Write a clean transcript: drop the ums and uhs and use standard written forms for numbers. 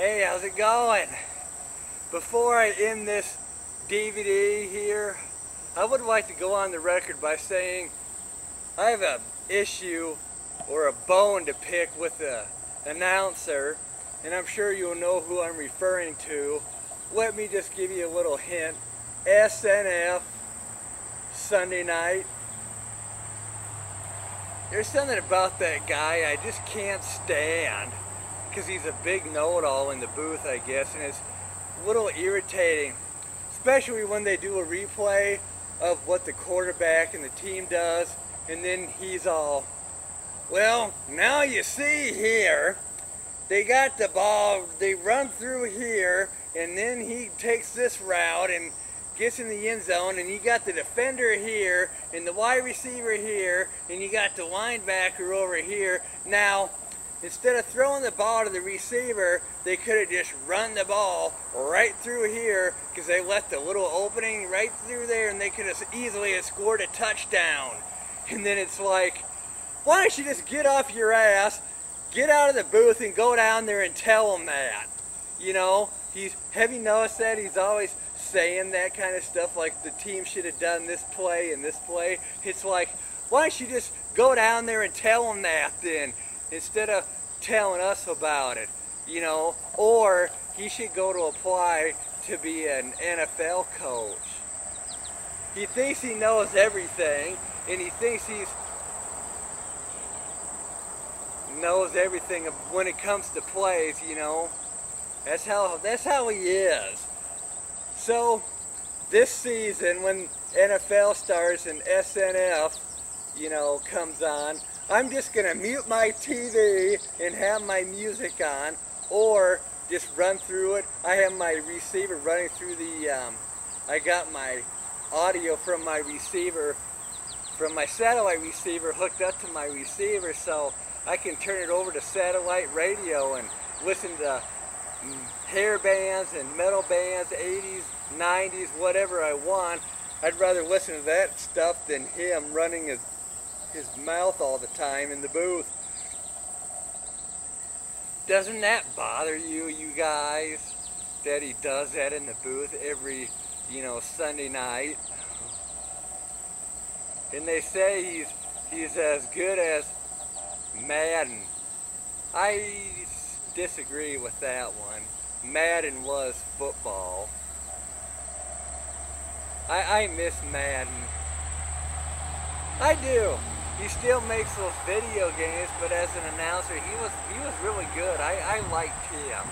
Hey, how's it going? Before I end this DVD here, I would like to go on the record by saying I have an issue or a bone to pick with the announcer, and I'm sure you'll know who I'm referring to. Let me just give you a little hint. S.N.F. Sunday night. There's something about that guy I just can't stand, because he's a big know-it-all in the booth, I guess, and it's a little irritating, especially when they do a replay of what the quarterback and the team does, and then he's all, well, now you see here, they got the ball, they run through here, and then he takes this route and gets in the end zone, and you got the defender here, and the wide receiver here, and you got the linebacker over here. Now, instead of throwing the ball to the receiver, they could have just run the ball right through here, because they left a little opening right through there, and they could have easily scored a touchdown. And then it's like, why don't you just get off your ass, get out of the booth, and go down there and tell them that? You know, have you noticed that he's always saying that kind of stuff, like the team should have done this play and this play? It's like, why don't you just go down there and tell them that then, instead of telling us about it, you know? Or he should go to apply to be an NFL coach. He thinks he knows everything, and he thinks knows everything when it comes to plays, you know? That's how he is. So this season, when NFL starts and S.N.F, you know, comes on, I'm just gonna mute my TV and have my music on, or just run through it. I have my receiver running through the, I got my audio from my receiver, from my satellite receiver hooked up to my receiver, so I can turn it over to satellite radio and listen to hair bands and metal bands, 80s, 90s, whatever I want. I'd rather listen to that stuff than him running his mouth all the time in the booth. Doesn't that bother you guys, that he does that in the booth every, you know, Sunday night? And they say he's as good as Madden. I disagree with that one. Madden was football. I miss Madden. I do. He still makes those video games, but as an announcer, he was really good. I liked him.